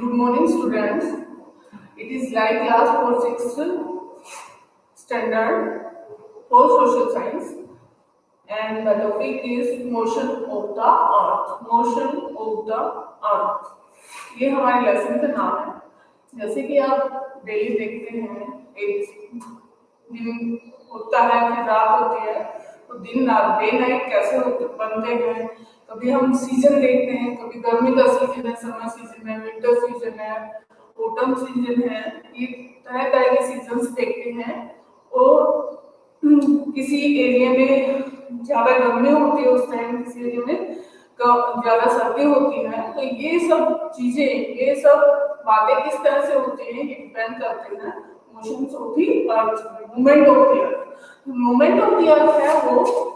Good morning, students. It is like class for 6th standard for social science, and the topic is motion of the earth. Motion of the earth. ये हमारे lesson का नाम है। जैसे कि आप daily देखते हैं, एक दिन होता है, फिर रात होती है, तो दिन रात डे नाइट कैसे बनते हैं। कभी हम सीजन देखते हैं, कभी गर्मी का सीजन है, समर सीजन है, विंटर सीजन है, ऑटम सीजन है। ये तरह तरह के सीजन्स देखते हैं। और किसी एरिया में ज्यादा गर्मी होती है उस टाइम, किसी एरिया में ज्यादा सर्दी होती है। तो ये सब चीजें, ये सब बातें किस तरह से होती हैं, ये डिपेंड करते हैं motions of the earth, movement of the earth. Movement of the अर्थ है वो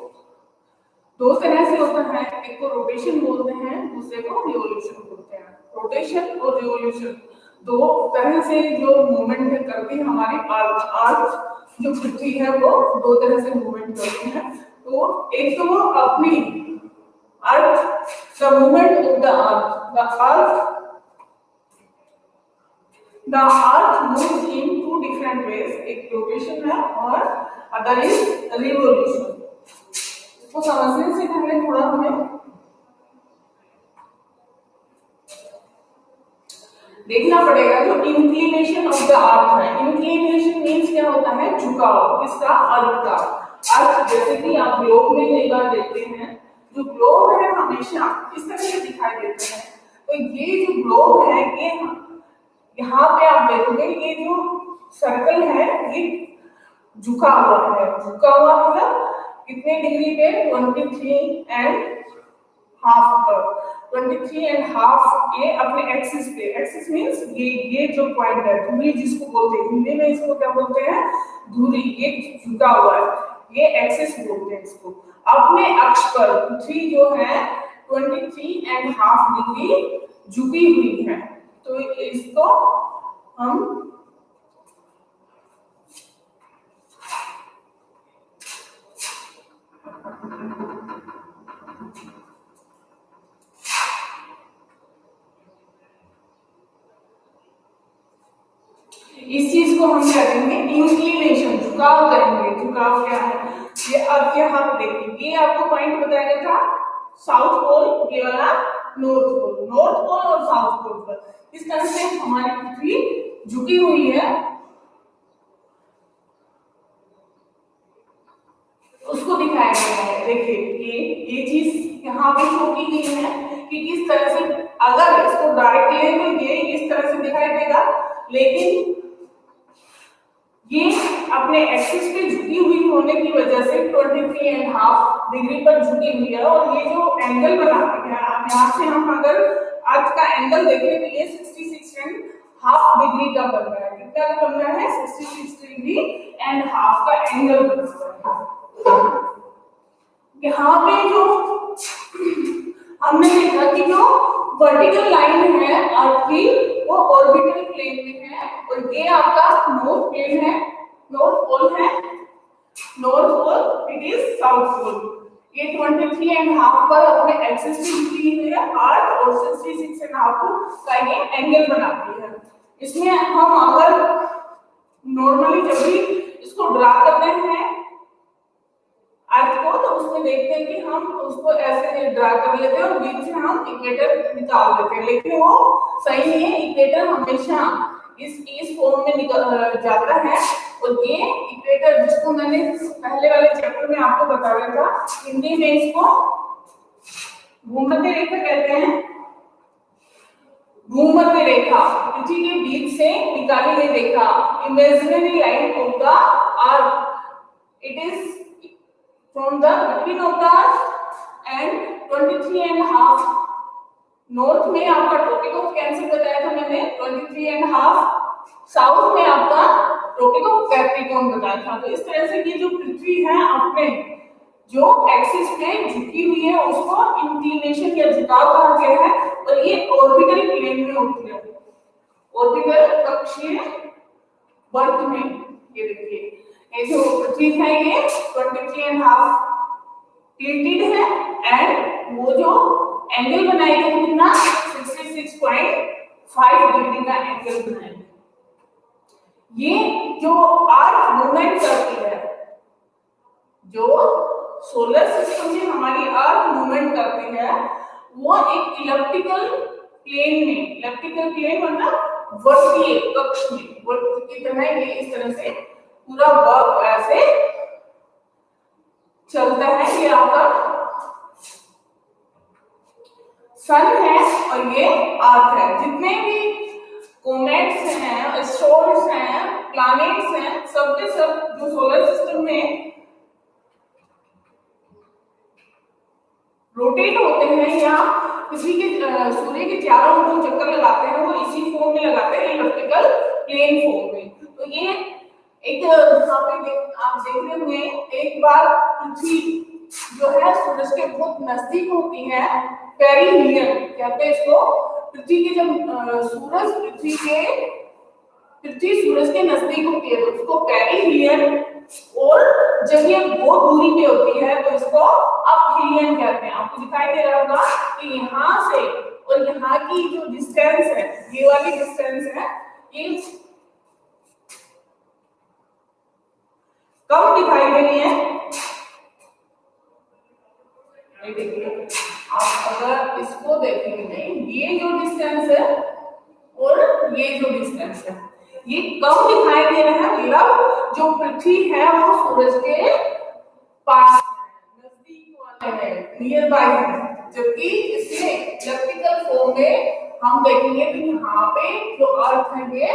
दो तरह से होता है। एक को रोटेशन बोलते हैं, दूसरे को रिवोल्यूशन बोलते हैं। रोटेशन और रिवोल्यूशन दो तरह से जो मूवमेंट करती है हमारी अर्थ जो पृथ्वी है, वो दो तरह से मूवमेंट करती है। तो एक तो वो अपनी earth, the movement of the earth moves in two different ways. एक रोटेशन है और अदर इज रिवोल्यूशन। इसको समझने से पहले थोड़ा हमें देखना पड़ेगा जो इंक्लिनेशन ऑफ द अर्थ है। इंक्लिनेशन मींस क्या होता है? झुकाव। किसका? अर्थ का। अर्थ जैसे कि आप ग्लोब में कई बार देखते हैं, जो ग्लोब है हमेशा इस तरह से दिखाई देता है। तो ये जो ग्लोब है, ये यहाँ पे आप देखोगे ये जो सर्कल है ये झुका हुआ है। झुका हुआ मतलब कितने डिग्री पे? 23 एंड हाफ पर। 23 एंड हाफ ये अपने एक्सिस पे। एक्सिस मींस ये जो पॉइंट है, धुरी जिसको बोलते हैं, हिंदी में इसको क्या बोलते हैं? धुरी। ये झुका हुआ है, ये एक्सिस बोलते हैं इसको। अपने अक्ष पर पृथ्वी जो है 23 एंड हाफ डिग्री झुकी हुई है। तो इसको हम इस चीज को हम क्या कहेंगे? इंक्लिनेशन, झुकाव कहेंगे। झुकाव क्या है? ये अब यहाँ पे देखिए, ये आपको पॉइंट बताया गया था साउथ पोल, ये वाला नॉर्थ पोल। नॉर्थ पोल और साउथ पोल पर इस तरह से हमारी पृथ्वी झुकी हुई है, उसको दिखाया गया है। देखिए ये चीज यहाँ पे शो की गई है कि किस तरह से, अगर इसको डायरेक्ट ले तो ये इस तरह से दिखाई देगा, लेकिन ये अपने एक्सिस पे झुकी हुई होने की वजह से 23 एंड हाफ डिग्री पर झुकी हुई है। और ये जो एंगल बनाती है, यहाँ से हम अगर अर्थ का एंगल देखें तो ये 66 एंड हाफ डिग्री का बन रहा है। कितना का बन रहा है? 66 डिग्री एंड हाफ का एंगल बन रहा है। यहाँ पे जो हमने देखा कि जो वर्टिकल लाइन है अर्थ की, वो ऑर्बिटल प्लेन में है, और ये आपका नॉर्थ प्लेन है, नॉर्थ पोल है। North pole it is south pole. ये 23 एंड हाफ पर अपने एक्सिस पे झुकी हुई है अर्थ, और 66 एंड हाफ का ये एंगल बनाती है। इसमें हम अगर नॉर्मली जब भी इसको ड्रा करते हैं अर्थ को, तो उसमें देखते हैं कि हम उसको ऐसे ड्रा कर लेते हैं और बीच से हम इक्वेटर निकाल देते हैं, लेकिन वो सही नहीं है। इक्वेटर हमेशा इस फॉर्म में निकल जाता है। और ये इक्वेटर जिसको मैंने पहले वाले चैप्टर में आपको बताया था, हिंदी में इसको भूमध्य रेखा कहते हैं। भूमध्य रेखा पृथ्वी के बीच से निकाली गई रेखा, imaginary line of the earth. It is from the between of the earth and 23 and half। North में आपका ट्रॉपिक ऑफ कैंसर बताया था मैंने 23 and half। साउथ में आपका ट्रॉपिक ऑफ कैप्रिकॉर्न बताया था। तो इस तरह से ये जो पृथ्वी है अपने जो एक्सिस पे झुकी हुई है, उसको इंक्लिनेशन या झुकाव कहा गया है। और ये ऑर्बिटल प्लेन में होती है, ऑर्बिटल कक्षीय वर्त में। ये देखिए ये जो पृथ्वी है ये 23 एंड हाफ टिल्टेड है, एंड वो जो एंगल बनाएगा कितना? 66.5 5 डिग्री का एंगल बनाएंगे। ये जो अर्थ मूवमेंट करती है, जो सोलर सिस्टम में हमारी अर्थ मूवमेंट करती है, वो एक इलिप्टिकल प्लेन में, इलिप्टिकल प्लेन मतलब वर्तीय कक्ष में, वर्त की तरह ये इस तरह से पूरा वर्क ऐसे चलता है। ये आपका सन है और ये अर्थ है। जितने भी कोमेट्स हैं, एस्ट्रॉइड्स हैं, प्लैनेट्स हैं, सब के सब जो सोलर सिस्टम में रोटेट होते हैं या किसी के सूर्य के चारों ओर जो चक्कर लगाते हैं, वो इसी फॉर्म में लगाते हैं, इलिप्टिकल प्लेन फॉर्म में। तो ये एक यहाँ पे आप देख रहे होंगे, एक बार पृथ्वी जो है सूरज के बहुत नजदीक होती है, पेरिहिलियन कहते हैं इसको। पृथ्वी के जब पृथ्वी सूरज के नजदीक होती है तो उसको पेरिहिलियन, और जब ये बहुत दूरी पे होती है तो इसको अपहिलियन कहते हैं। आपको दिखाई दे रहा होगा कि यहाँ से और यहाँ की जो डिस्टेंस है, ये वाली डिस्टेंस है, ये कम दिखाई दे रही है। देखिए, आप अगर इसको देखेंगे, ये जो डिस्टेंस है और ये जो डिस्टेंस है, ये कम दिखाई दे रहा है। मतलब जो पृथ्वी है वो सूरज के पास नजदीक वाले है, नियर बाय है, जबकि इसमें इलिप्टिकल फॉर्म में हम देखेंगे कि यहाँ पे जो अर्थ है ये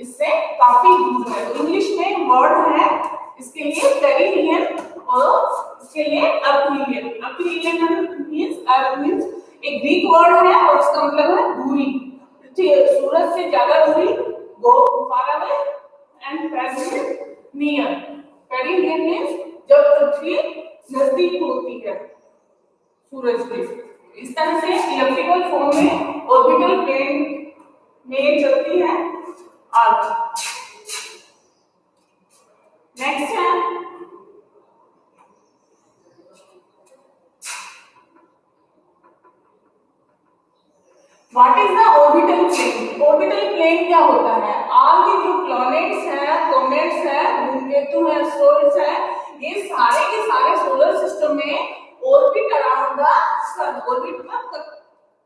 इससे काफी दूर है। तो इंग्लिश में वर्ड है इसके लिए पेरिहिलियन और इसके लिए अपहिलियन। अपहिलियन मींस एक ग्रीक वर्ड है और इसका मतलब है दूरी। सूरज से ज्यादा दूरी, go far away, and perishion near. Perihelion means जब पृथ्वी नजदीक होती है सूरज के। इस तरह से इलिप्टिकल फॉर्म में ऑर्बिटल प्लेन में चलती है अर्थ। नेक्स्ट है what is the orbital plane. Orbital plane क्या होता है? ऑल दी जो प्लैनेट्स हैं, कॉमेट्स हैं, धूमकेतु हैं, एस्ट्रॉइड्स हैं, ये सारे के सारे सोलर सिस्टम में orbit around the sun, orbit मतलब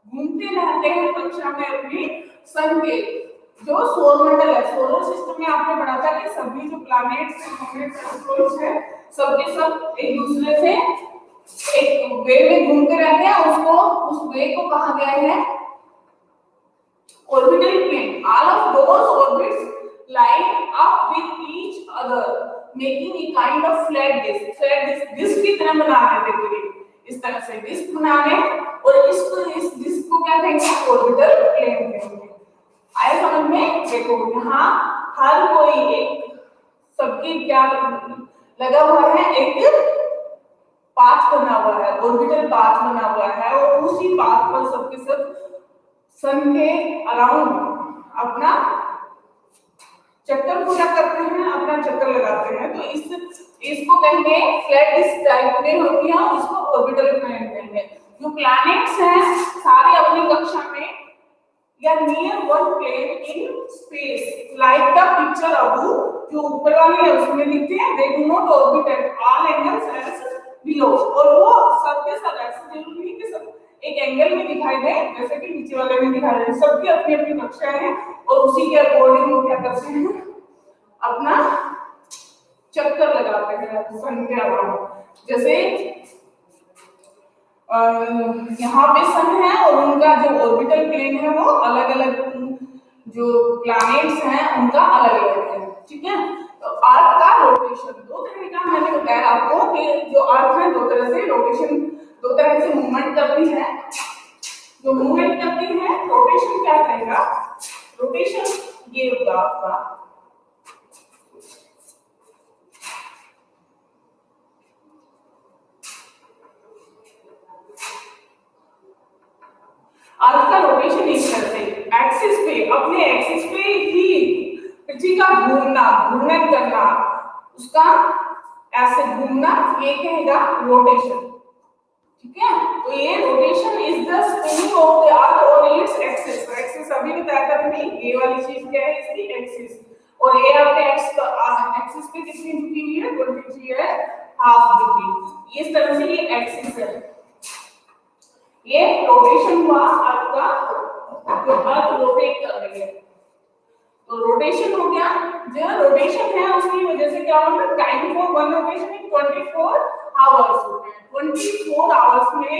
घूमते रहते हैं कक्षा में अपनी सन के। जो सौरमंडल है, सोलर सिस्टम में आपने पढ़ा था कि सभी जो प्लैनेट्स हैं, कॉमेट्स हैं, एस्ट्रॉइड्स हैं, सब के सब एक दूसरे से एक वे में घूमते रहते हैं। उसको उस वे को कहा गया है orbital plane. All of those orbits line up with each other, making a kind of flat disk. Flat disk की तरह बना रहे थे पूरी, इस तरह से डिस्क बना रहे, और इस डिस्क को क्या कहेंगे? ऑर्बिटल प्लेन कहेंगे। आया समझ में? देखो यहाँ हर कोई एक सबकी क्या लगा हुआ है, एक पाथ बना हुआ है, ऑर्बिटल पाथ बना हुआ है, और उसी पाथ पर सबके सब सन के अराउंड अपना चक्कर पूरा करते हैं, अपना चक्कर लगाते हैं। तो इसको कहेंगे फ्लैट डिस्क टाइप में होती है, इसको ऑर्बिटल प्लेन कहेंगे। जो प्लैनेट्स हैं सारे अपनी कक्षा में या near one plane in space, like the picture above, जो ऊपर वाली है उसमें लिखते हैं they do not orbit at all angles as below. और वो सबके सब ऐसे जरूरी नहीं कि सब एक एंगल में दिखाई दे जैसे कि नीचे वाले में दिखाई दे, सबकी अपनी अपनी कक्षाएं हैं, और उसी के अकॉर्डिंग वो क्या करते हैं? अपना चक्कर लगाते हैं सन के अराउंड। जैसे यहाँ पे सन है और उनका जो ऑर्बिटल प्लेन है वो अलग अलग, जो प्लैनेट्स हैं उनका अलग अलग है, ठीक है। तो अर्थ का रोटेशन दो तरह का मैंने बताया आपको कि जो अर्थ है दो तरह से रोटेशन, दो तरह से मूवमेंट करती है। जो मूवमेंट करती है रोटेशन क्या करेगा? रोटेशन ये होगा आपका अर्थ का रोटेशन इस तरह से एक्सिस पे, अपने एक्सिस पे ही पृथ्वी का घूर्णन करना, उसका ऐसे घूमना, ये कहेगा रोटेशन। ठीक है। तो ये rotation is the spinning of the earth on its axis. Axis अभी बताया था मैंने, ये वाली चीज क्या है, इसकी एक्सिस। और ये आपके एक्सिस पे कितनी झुकी हुई है, 23 है, हाफ झुकी। इस तरह से ये एक्सिस है। ये रोटेशन हुआ आपका, जो अर्थ रोटेट कर रही है। तो रोटेशन हो गया। जो रोटेशन है उसकी वजह से क्या होगा, time for one rotation is 24 hours होते हैं। 24 आवर्स में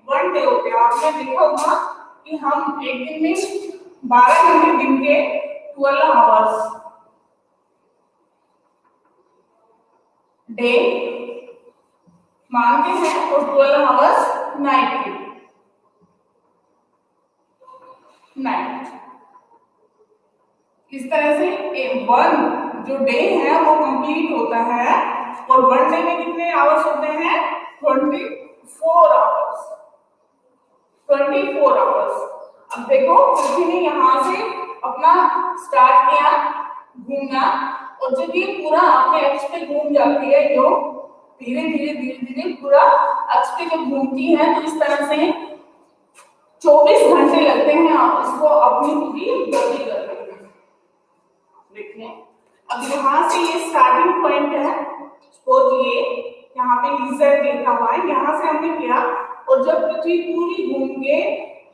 वन डे होते हैं। आपने देखा होगा कि हम एक दिन में 12 घंटे दिन के 12 आवर्स डे मानते हैं और 12 आवर्स नाइट के। नाइट इस तरह से वन जो डे है वो कंप्लीट होता है। और वन डे में कितने आवर्स होते हैं, 24 आवर्स। 24 आवर्स। अब देखो पृथ्वी ने यहाँ से अपना स्टार्ट किया घूमना, और जब ये पूरा अपने अक्ष पे घूम जाती है, जो धीरे धीरे धीरे धीरे पूरा अक्ष पे जब घूमती है, तो इस तरह से 24 घंटे लगते हैं इसको अपनी पूरी गति करने में। देखिए अब यहाँ से ये स्टार्टिंग पॉइंट है, सपोज ये यहाँ पे लीजर लिखा हुआ है, यहाँ से हमने किया, और जब पृथ्वी पूरी घूम के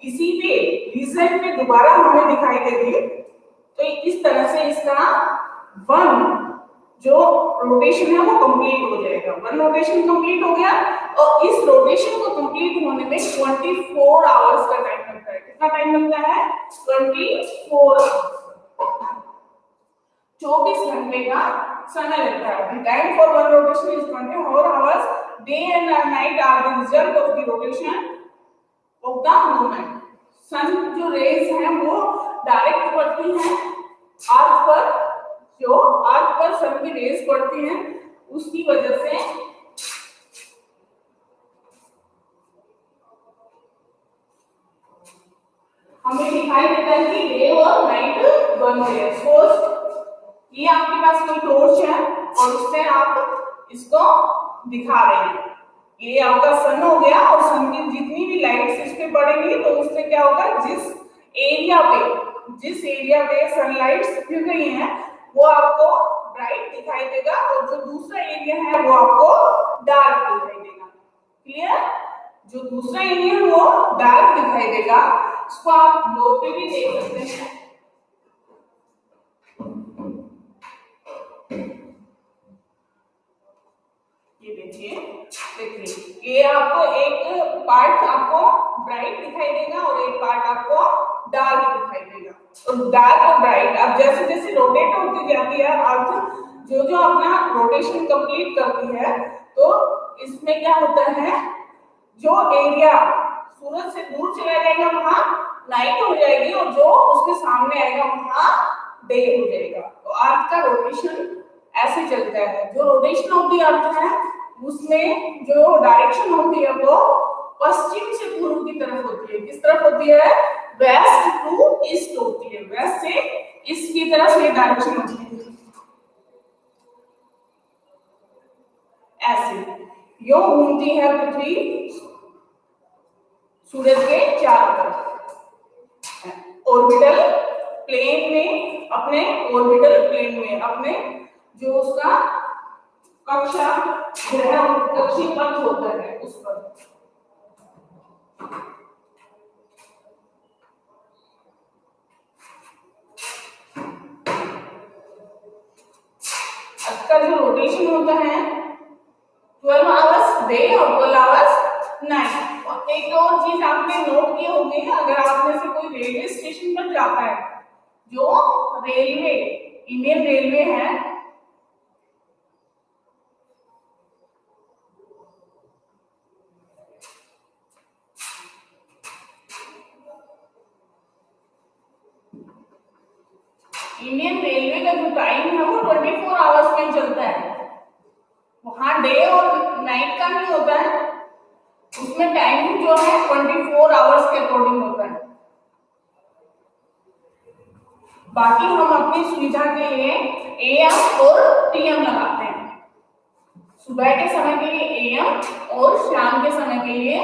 इसी पे लीजर पे दोबारा हमें दिखाई देगी, तो इस तरह से इसका वन जो रोटेशन है वो कंप्लीट हो जाएगा। वन रोटेशन कंप्लीट हो गया, और इस रोटेशन को कंप्लीट होने में 24 आवर्स का टाइम लगता है। कितना टाइम लगता है, 24 आवर्स। 24 घंटे का समय लगता है। Time for one rotation is 24 hours. Day and night are the result of the rotation of the movement. Sun जो रेज हैं वो डायरेक्ट पड़ती हैं अर्थ पर, जो अर्थ पर सन की रेज पड़ती हैं, उसकी वजह से हमें दिखाई देता है कि डे और नाइट बन रहे हैं। सपोज ये आपके पास कोई टॉर्च है और उससे आप इसको दिखा रहे हैं, ये आपका सन हो गया, और सन की जितनी भी लाइट्स इस पे पड़ेंगी तो उससे क्या होगा, जिस एरिया पे सनलाइट्स गिर रही हैं वो आपको ब्राइट दिखाई देगा, और जो दूसरा एरिया है वो आपको डार्क दिखाई देगा। क्लियर? जो दूसरा एरिया है वो डार्क दिखाई देगा। इसको आप बोर्ड पे भी देख सकते हैं। ये देखिए ये आपको एक पार्ट आपको ब्राइट दिखाई देगा और एक पार्ट आपको डार्क दिखाई देगा। और डार्क और ब्राइट अब जैसे जैसे रोटेट होती जाती है अर्थ, जो जो अपना रोटेशन कंप्लीट करती है, तो इसमें क्या होता है, जो एरिया सूरज से दूर चला जाएगा वहां नाइट हो जाएगी, और जो उसके सामने आएगा वहां डे हो जाएगा। तो अर्थ का रोटेशन ऐसे चलता है। जो रोटेशन ऑफ द अर्थ है उसमें जो डायरेक्शन होती है वो पश्चिम से पूर्व की तरफ होती है। किस तरफ होती है, वेस्ट टू ईस्ट होती है। वेस्ट से ईस्ट की तरफ ये डायरेक्शन होती है। ऐसे यो घूमती है पृथ्वी सूरज के चारों तरफ। ऑर्बिटल प्लेन में, अपने ऑर्बिटल प्लेन में, अपने जो उसका कक्षा ग्रह कक्षीपथ होता है उस पर। इसका जो रोटेशन होता है 12 आवर्स डे और 12 आवर्स नाइट। और एक और चीज आपने नोट की होगी, अगर आप में से कोई रेलवे स्टेशन पर जाता है, जो रेलवे इंडियन रेलवे है, इंडियन रेलवे का जो टाइम है वो 24 आवर्स में चलता है। वहां डे और नाइट का नहीं होता है, उसमें टाइमिंग जो है 24 आवर्स के अकॉर्डिंग होता है। बाकी हम अपनी सुविधा के लिए AM और PM लगाते हैं। सुबह के समय के लिए एएम और शाम के समय के लिए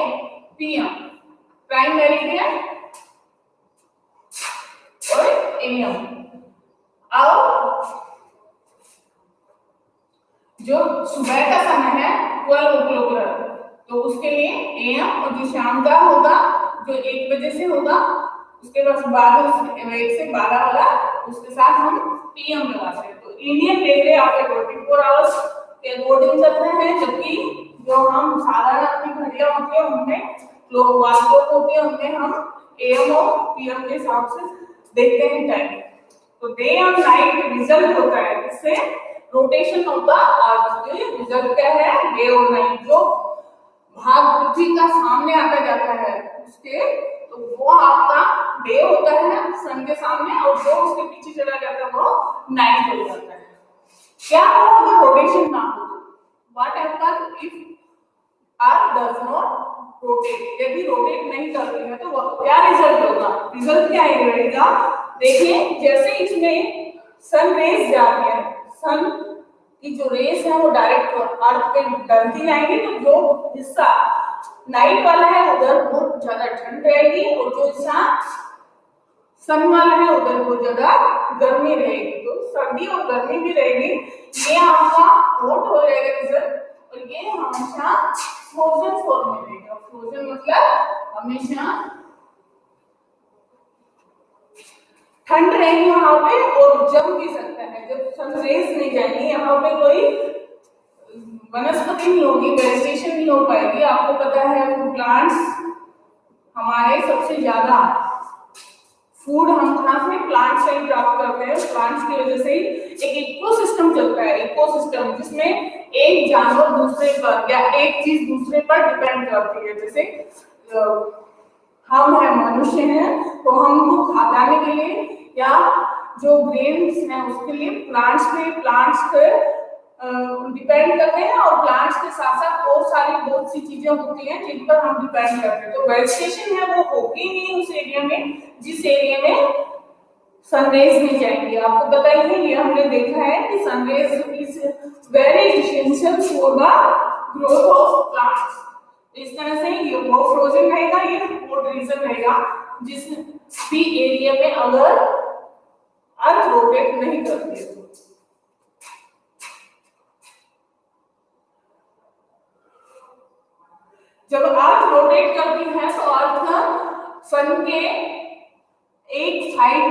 पीएम, प्राइम मेरिडियन और एएम। अब जो सुबह का समय है 12 o'clock, तो उसके लिए एएम, और जो शाम का होगा जो 1 बजे से होगा, उसके बाद 1 से 12 वाला, उसके साथ हम पीएम लगाते हैं। तो इंडियन रेलवे आपके 24 आवर्स के अकॉर्डिंग चलते हैं, जबकि जो हम साधारण अपनी घड़ियां होती है उनमें क्लॉक होती है, उनमें हम एएम और पीएम के हिसाब से देखते हैं टाइम। तो डे और नाइट रिजल्ट होता है, इससे रोटेशन होता अर्थ के रिजल्ट क्या है, डे और नाइट। जो भाग पृथ्वी का सामने आता जाता है उसके, तो वो आपका डे होता है सन के सामने, और जो उसके पीछे चला जाता है वो नाइट हो जाता है। क्या होगा अगर रोटेशन ना हो? What happen if earth does not rotate? यदि रोटेट नहीं करती है तो क्या रिजल्ट होगा? रिजल्ट क्या रहेगा? देखिए, जैसे इसमें सन रेज जा रही है, सन की जो रेस है वो डायरेक्ट अर्थ पे डलती जाएंगी, तो जो हिस्सा नाइट वाला है उधर बहुत ज्यादा ठंड रहेगी, और जो हिस्सा सन वाला है उधर बहुत ज्यादा गर्मी रहेगी। तो सर्दी और गर्मी भी रहेगी। ये आपका हॉट हो जाएगा रिजल्ट, और ये हमेशा फ्रोजन फॉर्म में रहेगा। फ्रोजन मतलब हमेशा ठंड रहेगी वहां पे, और जम भी सकता है जब सन रेज नहीं जाएंगी। यहाँ पे कोई वनस्पति नहीं होगी, वेजिटेशन नहीं हो पाएगी। आपको पता है प्लांट्स हमारे सबसे ज्यादा फूड हम कहाँ से, प्लांट से ही प्राप्त करते हैं। प्लांट्स की वजह से ही एक इकोसिस्टम चलता है, इकोसिस्टम जिसमें एक जानवर दूसरे पर या एक चीज दूसरे पर डिपेंड करती है। जैसे हम है, मनुष्य हैं, तो हमको खाने के लिए या जो ग्रेन्स हैं उसके लिए प्लांट्स पे डिपेंड करते हैं, और प्लांट्स के साथ साथ बहुत सी चीजें होती हैं जिन पर हम डिपेंड करते हैं। तो वेजिटेशन है वो होगी नहीं उस एरिया में जिस एरिया में सनरेज नहीं जाएंगी। आपको पता ही है, ये हमने देखा है कि sun rays is very essential for the growth of plants. इस तरह से ये वो फ्रोजन रहेगा, ये हॉट रीजन रहेगा जिस भी एरिया में अगर अर्थ रोटेट नहीं करती है। जब अर्थ रोटेट करती है तो अर्थ सन के एक साइड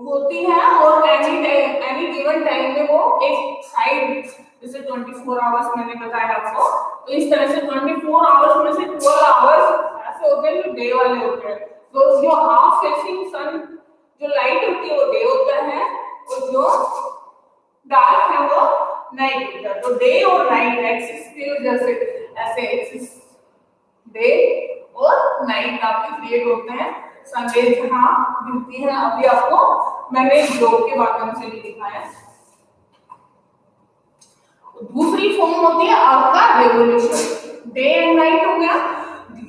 होती है, और एनी गिवन टाइम में वो एक साइड, जैसे 24 आवर्स मैंने बताया आपको, तो इस तरह से 24 आवर्स में से 12 आवर्स ऐसे होते हैं जो डे वाले होते हैं। तो जो हाफ फेसिंग सन जो लाइट होती है वो डे होता है, और जो डार्क है वो नाइट होता है। तो डे और नाइट एक्सिस की वजह से ऐसे एक्सिस डे और नाइट आपके क्रिएट होते हैं। सनरेज जहां गिरती है, अभी आपको मैंने ग्लोब के माध्यम से भी दिखाया। दूसरी फॉर्म होती है आपका रेवोल्यूशन। डे एंड नाइट हो गया।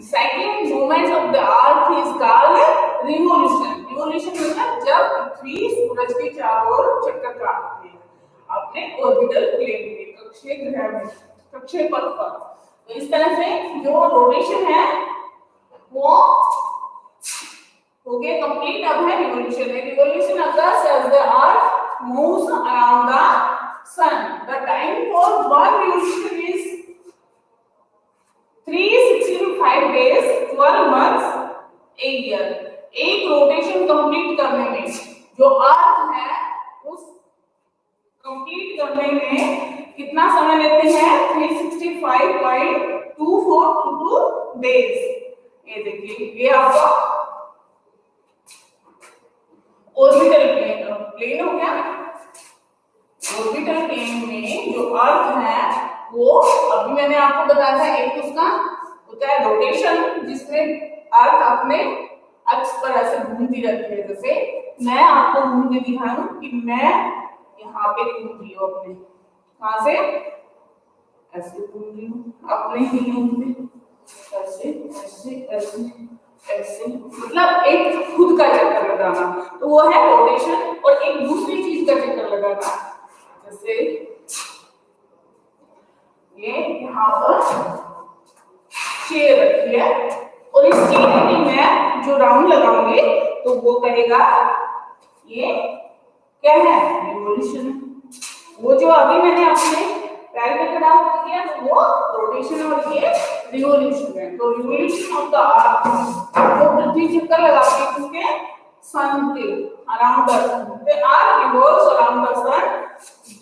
Cycling movement of the earth is called revolution. Revolution मतलब जब पृथ्वी सूरज के चारों ओर चक्कर काटती है अपने ऑर्बिटल प्लेन में, कक्षीय ग्रह में, कक्षीय पथ पर। तो इस तरह से जो रोटेशन है वो हो गया कंप्लीट। अब है revolution. Revolution occurs as the earth moves around the sun. The time for one revolution is 365 days, 12 months, a year. एक रोटेशन कंप्लीट करने में जो अर्थ है उस कंप्लीट करने में कितना समय लेते हैं? 365.242 डेज। ये देखिए, ये आपका ऑर्बिटल प्लेन हो गया। ऑर्बिटल प्लेन में जो अर्थ है वो अभी मैंने आपको बताया था, एक उसका होता है रोटेशन जिसमें अर्थ अपने अक्ष पर ऐसे घूमती रहती है। जैसे मैं आपको घूम के दिखाऊं कि मैं यहाँ पे घूम रही हूँ, अपने कहां से ऐसे घूम रही हूँ अपने ही घूमते, ऐसे ऐसे ऐसे ऐसे, मतलब एक खुद का चक्कर लगाना, तो वो है रोटेशन। और एक दूसरी चीज का चक्कर लगाना, जैसे ये यहाँ पर चेयर रखी है और इस चेयर की मैं जो राउंड लगाऊंगी तो वो कहेगा ये क्या है, रिवॉल्यूशन। वो जो अभी मैंने अपने पैर पे खड़ा होकर किया तो वो रोटेशन और ये रिवॉल्यूशन है। तो रिवॉल्यूशन ऑफ द अर्थ जो पृथ्वी चक्कर लगाती है उसके सन के around the sun, they are revolves around the sun.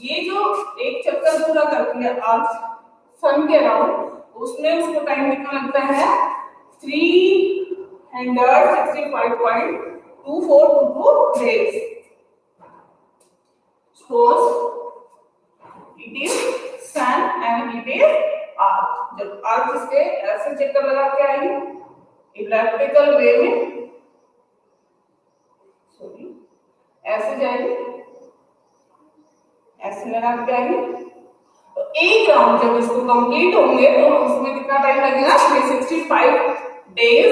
ये जो एक चक्कर पूरा करती है अर्थ सन के अराउंड, उसमें उसको टाइम कितना लगता है 365.2422 days। Suppose it is sun and it is earth। जब अर्थ इसके ऐसे चक्कर लगा के आएगी इलेक्ट्रिकल वे में, सॉरी ऐसे जाएगी, ऐसे लगा के आएगी, तो एक राउंड जब इसको कंप्लीट होंगे तो उसमें कितना टाइम लगेगा 365 डेज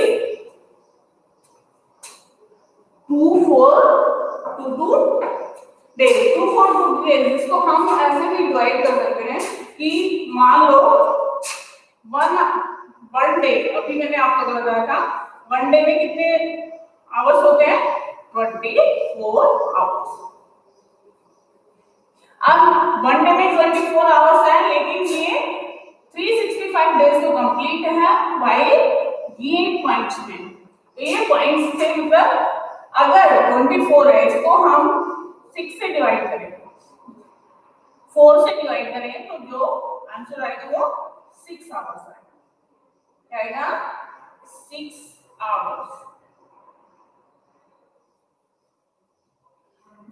2422 डेज 2422 डेज। इसको हम ऐसे भी डिवाइड कर सकते हैं कि मान लो वन डे, अभी मैंने आपको बताया था वन डे में कितने आवर्स होते हैं 24 आवर्स। अब वन डे में 24 आवर्स है लेकिन ये 365 डेज तो कंप्लीट है बाय ये पॉइंट्स में। तो ये पॉइंट्स से मतलब अगर 24 है इसको हम 6 से डिवाइड करें, 4 से डिवाइड करें तो जो आंसर आएगा वो 6 आवर्स आएगा। क्या आएगा 6 आवर्स।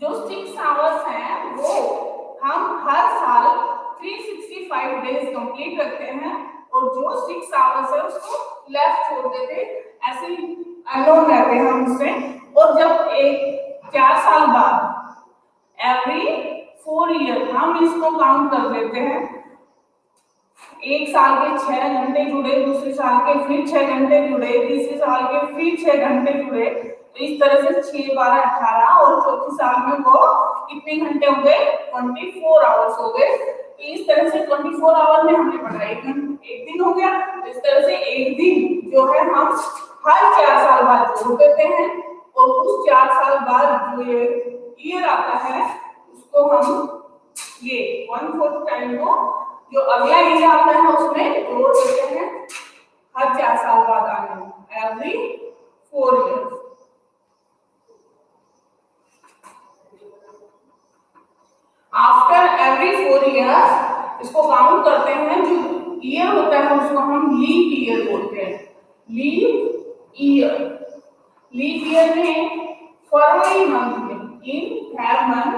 जो 6 आवर्स हैं वो हम हर साल 365 डेज कंप्लीट करते हैं और जो 6 आवर्स है उसको लेफ्ट छोड़ देते, ऐसे ही अननोन रहते हैं हम उससे। और जब एक 4 साल बाद एवरी 4 ईयर हम इसको काउंट कर लेते हैं, एक साल के 6 घंटे जुड़े, दूसरे साल के फिर 6 घंटे जुड़े, तीसरे साल के फिर 6 घंटे जुड़े, तो इस तरह से 6 12 18 और चौथे साल में वो कितने घंटे हो गए 24 आवर्स हो गए। तो इस तरह से 24 आवर में हमने पढ़ा एक दिन हो गया। तो इस तरह से एक दिन जो है हम हर 4 साल बाद जोड़ देते हैं और उस 4 साल बाद जो ये ईयर आता है उसको हम ये 1/4 टाइम को जो अगला ईयर आता है उसमें जोड़ देते हैं हर 4 साल बाद आने में, every 4 years. After every 4 years इसको काउंट करते हैं, जो ईयर होता है उसको हम लीप ईयर बोलते हैं। लीप ईयर, लीप ईयर में फरवरी मंथ में इन फैब मंथ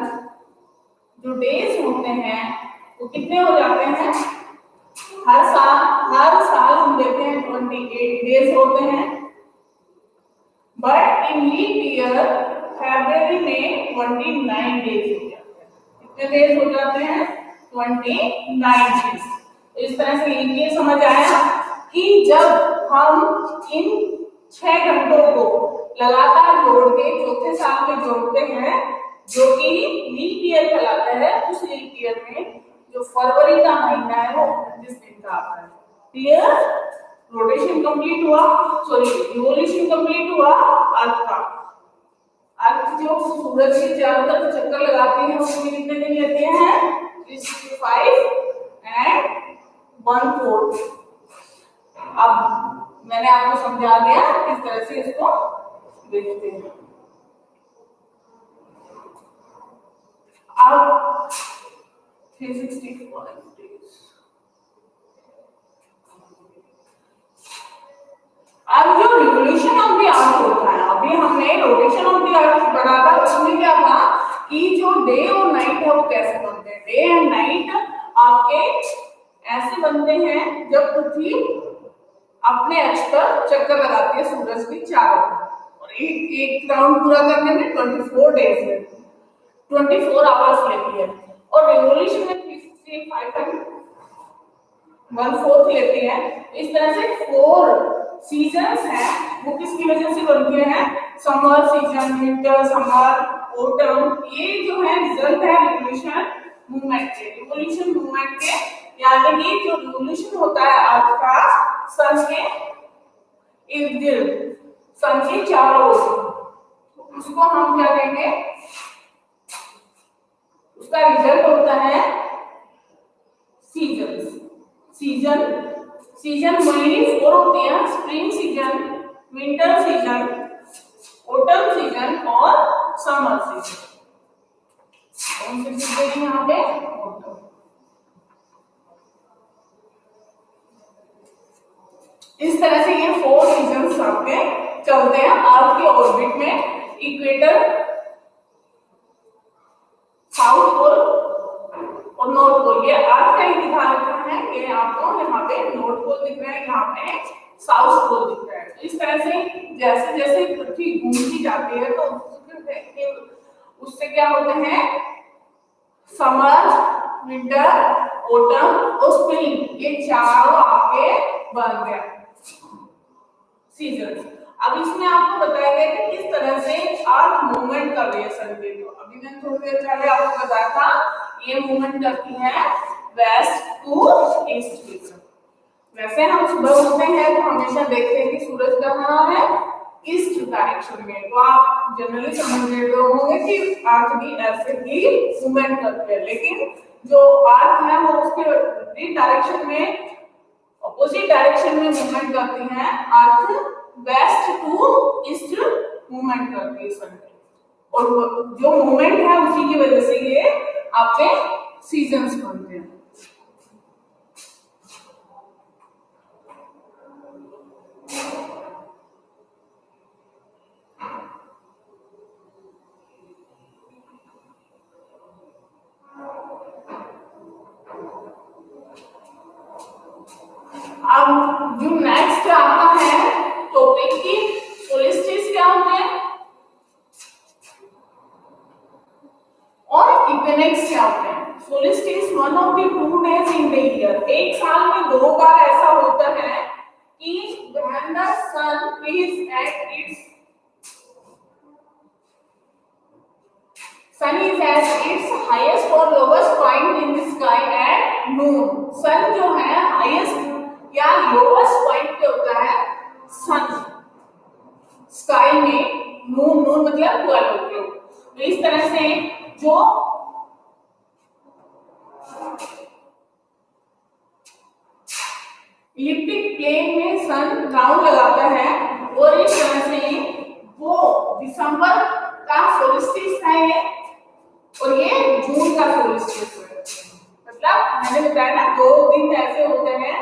जो डेज होते हैं वो कितने हो जाते हैं, हर साल हम देखते हैं 28 डेज होते हैं, बट इन लीप ईयर फरवरी में 29 डेज हो जाते हैं। कितने डेज हो जाते हैं 29 डेज। तो इस तरह से लीप ईयर समझ आया कि जब हम इन 6 घंटों को लगातार जोड़ के चौथे साल में जोड़ते हैं जो कि लीप ईयर कहलाता है, उस लीप ईयर में जो फरवरी का महीना है वो 29 दिन का आता है। क्लियर? रोटेशन कंप्लीट हुआ, सॉरी रिवॉल्यूशन कंप्लीट हुआ अर्थ का। अर्थ जो सूरज के चारों तरफ चक्कर लगाती है उसमें कितने दिन लेते हैं 365 एंड 1/4। अब मैंने आपको समझा दिया किस तरह से इसको देखते हैं। अब 365 डेज। अब जो रिवॉल्यूशन ऑफ द अर्थ होता है, अभी हमने रोटेशन ऑफ द अर्थ पढ़ा था, उसमें क्या था कि जो डे और नाइट है वो कैसे बनते हैं। डे एंड नाइट आपके ऐसे बनते हैं जब पृथ्वी अपने अक्ष पर चक्कर लगाती है सूरज के चारों और एक राउंड पूरा करने में 24 डेज लेती है, 24 आवर्स लेती है। और रिवॉल्यूशन में 365 1/4 लेती है। इस तरह से 4 सीजन्स हैं वो किसकी वजह से बनते हैं, summer season, winter, summer, autumn. ये जो है रिजल्ट है रिवॉल्यूशन मूवमेंट के। रिवॉल्यूशन मूवमेंट के यानी कि जो रिवोल्यूशन होता है अर्थ का सन के इर्द गिर्द, सन के चारों ओर, उसको हम क्या कहेंगे, उसका रिजल्ट होता है सीजन। सीजन मेनली 4 होते हैं, spring season, winter season, autumn season और समर सीजन। कौन से सीजन है यहाँ पे? ऑटम। इस तरह से ये 4 सीजन्स आपके चलते हैं अर्थ के ऑर्बिट में। इक्वेटर, साउथ पोल और नॉर्थ पोल, ये अर्थ का ही दिखा रखा है। ये आपको यहाँ पे नॉर्थ पोल दिख रहा है, यहाँ पे साउथ पोल दिख रहा है। तो इस तरह से जैसे जैसे पृथ्वी घूमती जाती है तो उससे क्या होते हैं, समर, विंटर, ऑटम और स्प्रिंग, ये चारों आपके बन गए सीजन। अब इसमें आपको बताया गया कि किस तरह से अर्थ मूवमेंट कर रही है सन के। तो अभी मैंने थोड़ी देर पहले आपको बताया था, ये मूवमेंट करती है वेस्ट टू ईस्ट की तरफ। वैसे हम सुबह उठते हैं तो हमेशा देखते हैं कि सूरज कहाँ है, ईस्ट डायरेक्शन में। तो आप जनरली समझ रहे होंगे कि अर्थ भी ऐसे ही मूवमेंट करती है, लेकिन जो अर्थ है वो उसके डायरेक्शन में, ऑपोजिट डायरेक्शन में मूवमेंट करती है। अर्थ वेस्ट टू ईस्ट मूवमेंट करती है सन में, और जो मूवमेंट है उसी की वजह से ये आपके सीजन्स बनते हैं। अब जो नेक्स्ट आता है टॉपिक की, सोलिस्टिस क्या होते हैं और इक्विनोक्स क्या होते हैं। Solstice one of the 2 days in the year, एक साल में 2 बार ऐसा होता है कि when the sun is at its highest और lowest point in the sky at noon. Sun जो है हाईएस्ट या लोवेस्ट पॉइंट पे होता है सन स्काई में, नून मतलब 12 o'clock। तो इस तरह से जो इलिप्टिक प्लेन में सन राउंड लगाता है, और इस तरह से वो दिसंबर का सोलिस्टिस है ये, और ये जून का सोलिस्टिस है। मतलब मैंने बताया ना 2 दिन ऐसे होते हैं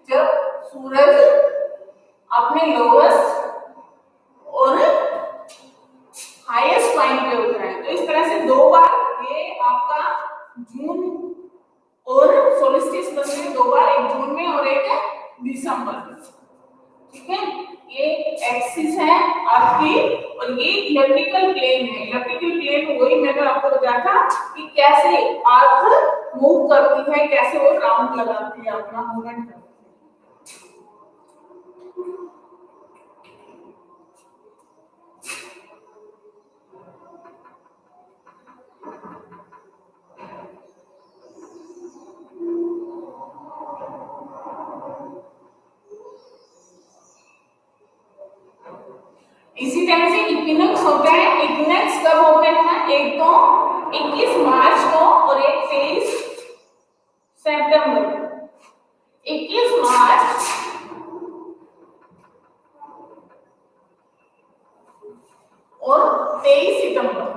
जब सूरज अपने लोवेस्ट और हाईएस्ट पॉइंट पे होता है। तो इस तरह से 2 बार ये आपका जून और सोलिस्टिस बनते हैं, 2 बार, एक जून में और एक दिसंबर में। ठीक है, ये एक्सिस है अर्थ की, और ये इलिप्टिकल प्लेन है। इलिप्टिकल प्लेन वही मैंने आपको बताया था कि कैसे अर्थ मूव करती है, कैसे वो राउंड लगाती है, अपना मूवमेंट करती है। इसी तरह से इक्विनोक्स होता है। इक्विनोक्स कब होते हैं? एक तो 21 मार्च को और एक 23 सितंबर को। 21 मार्च और 23 सितंबर।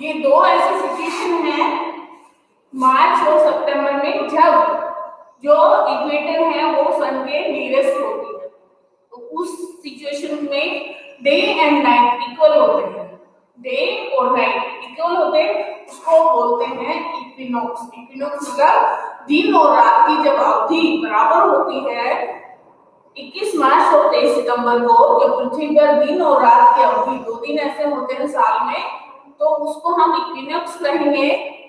ये 2 ऐसे सिचुएशन है मार्च और सितंबर में, जब जो इक्वेटर है वो सन के नियरेस्ट होती है। तो उस सिचुएशन में डे एंड नाइट इक्वल होते हैं, डे और नाइट इक्वल होते हैं, उसको बोलते हैं इक्विनोक्स। इक्विनोक्स मतलब दिन और रात की जब अवधि बराबर होती है। 21 मार्च और 23 सितंबर को जब पृथ्वी पर दिन और रात की अवधि 2 दिन ऐसे होते हैं साल में, तो उसको हम इक्विनोक्स कहेंगे।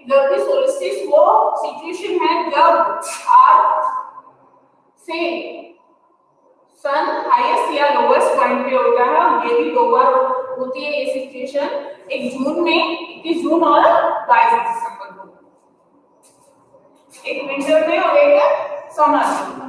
जबकि सोल्स्टिस वो सिचुएशन है जब अर्थ से सन हाईएस्ट या लोवेस्ट पॉइंट पे होता है, और ये भी 2 बार होती है ये सिचुएशन, एक जून में 21 जून और 22 दिसंबर को, एक विंटर में और एक समर में।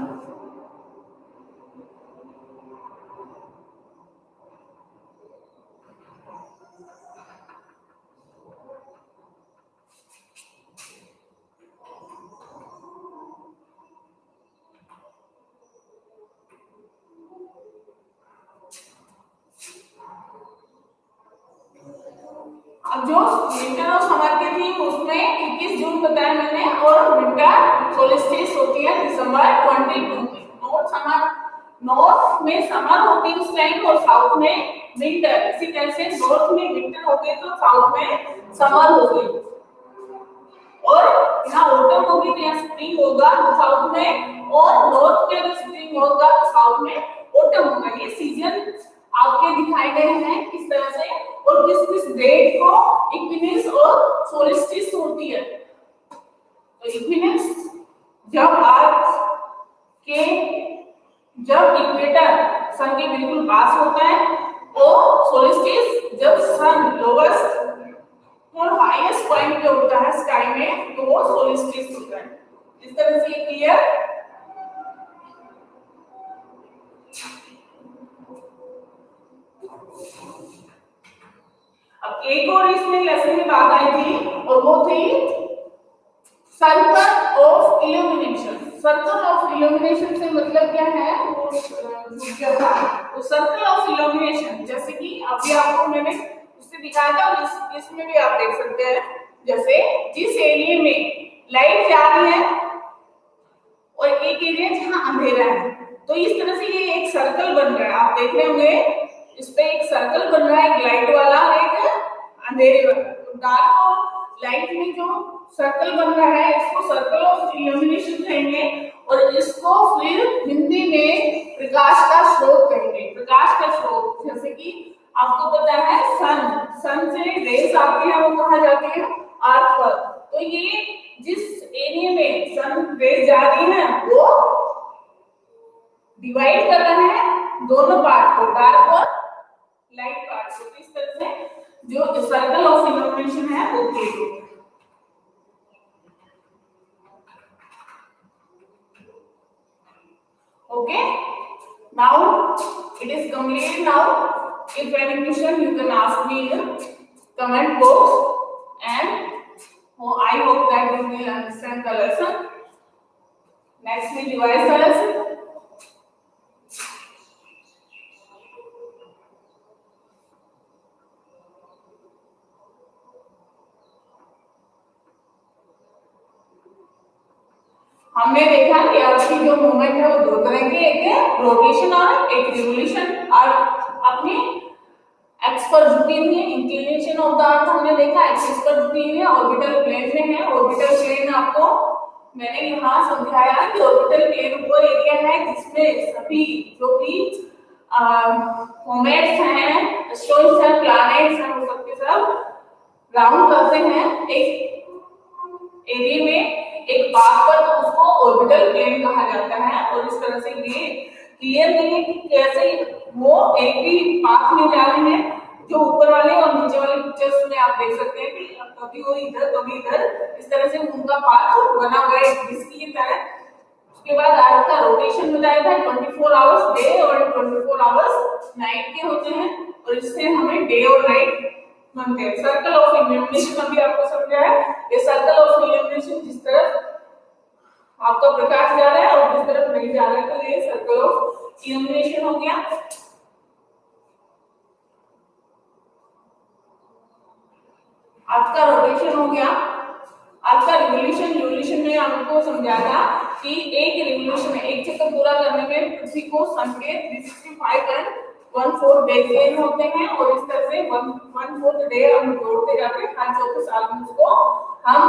अब जो विंटर और समर की थी उसमें 21 जून बताया मैंने, और विंटर सोल्स्टिस होती है दिसंबर 22 में। नॉर्थ में समर होती है उस टाइम और साउथ में विंटर। इसी तरह से नॉर्थ में विंटर हो गई तो साउथ में समर हो गई, और यहाँ ऑटम होगी तो यहाँ स्प्रिंग होगा साउथ में, और नॉर्थ में अगर स्प्रिंग होगा तो साउथ में ऑटम होगा। ये सीजन आपके दिखाए गए हैं किस तरह से, और किस किस डेट को इक्विनोक्स और सोल्स्टिस होती है। तो इक्विनोक्स जब इक्वेटर सन के बिल्कुल पास होता है, और सोल्स्टिस जब सन लोवेस्ट और हाईएस्ट पॉइंट पे होता है स्काई में, तो वो सोल्स्टिस होता है। इस तरह से ये क्लियर। अब एक और इसमें लेसन में बात आई थी, और वो थी circle of illumination. Circle of illumination से मतलब क्या है, क्या था तो सर्कल ऑफ इल्यूमिनेशन, जैसे कि अभी आपको मैंने उससे दिखाया था, और इसमें भी आप देख सकते हैं, जैसे जिस एरिया में लाइट जा रही है और एक एरिया जहां अंधेरा है, तो इस तरह से ये एक सर्कल बन रहा है। आप देख रहे होंगे इस पे एक सर्कल बन रहा है, एक लाइट वाला और एक अंधेरे वाला। तो डार्क और लाइट में जो सर्कल बन रहा है इसको सर्कल ऑफ इल्यूमिनेशन कहेंगे, और इसको फिर हिंदी में प्रकाश का स्रोत कहेंगे। प्रकाश का स्रोत जैसे कि आपको पता है सन से रेस आती है, वो कहाँ जाती है, अर्थ पर। तो ये जिस एरिया में सन रेस जा रही है वो डिवाइड कर रहा है दोनों पार्ट को, डार्क और लाइट पार्ट को। इस तरह से जो सर्कल ऑफ इल्यूमिनेशन है वो क्रिएट होगा। Okay, now it is completed. Now if any question you can ask me in the comment box, and I hope that you will understand the lesson. Next we revise the lesson. हमने देखा कि अर्थ की जो movement है वो 2 तरह के, एक रोटेशन और एक रिवोल्यूशन। और अपनी एक्स पर झुकी हुई है, इंक्लिनेशन ऑफ द अर्थ हमने देखा एक्सिस पर झुकी हुई है, ऑर्बिटल प्लेन में है। ऑर्बिटल प्लेन आपको मैंने यहाँ समझाया कि ऑर्बिटल प्लेन वो एरिया है जिसमें सभी जो भी कॉमेट्स हैं, एस्ट्रॉइड्स हैं, प्लैनेट्स हैं, वो सबके सब राउंड करते हैं एक एरिया में एक पाथ पर, तो उसको ऑर्बिटल प्लेन कहा जाता है। और इस तरह से ये क्लियर नहीं है कि कैसे वो एक ही पाथ में जा रहे हैं। जो ऊपर वाले और नीचे वाले पिक्चर्स में आप देख सकते हैं कि कभी वो इधर कभी इधर, इस तरह से उनका पाथ बना हुआ है डिस्क की तरह। उसके बाद अर्थ का रोटेशन बताया था, 24 आवर्स डे और 24 आवर्स नाइट के होते हैं, और इससे हमें डे और नाइट बनते हैं। सर्कल ऑफ इल्यूमिनेशन अभी आपको समझाया, ये सर्कल ऑफ इल्यूमिनेशन जिस तरफ आपका प्रकाश जा रहा है और जिस तरफ नहीं जा रहा है, तो ये सर्कल ऑफ इल्यूमिनेशन हो गया। अर्थ का रोटेशन हो गया। अर्थ का रिवोल्यूशन में आपको समझाया कि एक रिवोल्यूशन में एक चक्कर पूरा करने में पृथ्वी को सन के 365.14 डे चेंज होते हैं, और इस तरह से 1/4 डे हम जोड़ते जाते हैं। हर 4 साल में उसको हम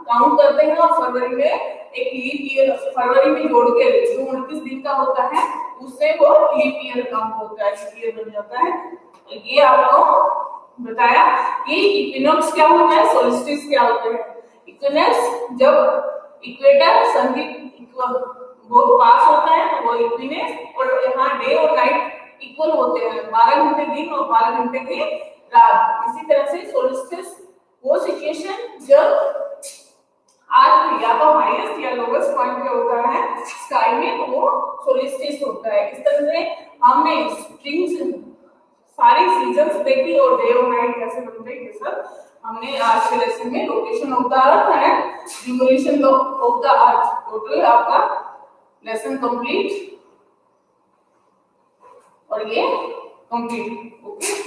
काउंट करते हैं, और फरवरी में एक लीप ईयर, फरवरी में जोड़ के जो 29 दिन का होता है उससे वो लीप ईयर काउंट होता है, लीप ईयर बन जाता है। तो ये आपको बताया कि इक्विनॉक्स क्या होता है, सोल्स्टिस क्या होता है। इक्विनेस जब इक्वेटर सन के बहुत पास होता है तो वो इक्विनेस, और यहाँ डे और नाइट इक्वल होते हैं, 12 घंटे दिन और 12 घंटे की रात। इसी तरह से सोल्स्टिस वो सिचुएशन जब अर्थ या तो हाईएस्ट या लोवेस्ट पॉइंट पे होता है स्काई में, तो वो सोल्स्टिस होता है। इस तरह से हमने स्ट्रिंग्स सारी सीजन्स देखी और डे और नाइट कैसे बनते हैं ये सब हमने आज के लेसन में। Rotation of the earth and revolution of the earth, total आपका लेसन कंप्लीट और ये कंप्लीट। ओके।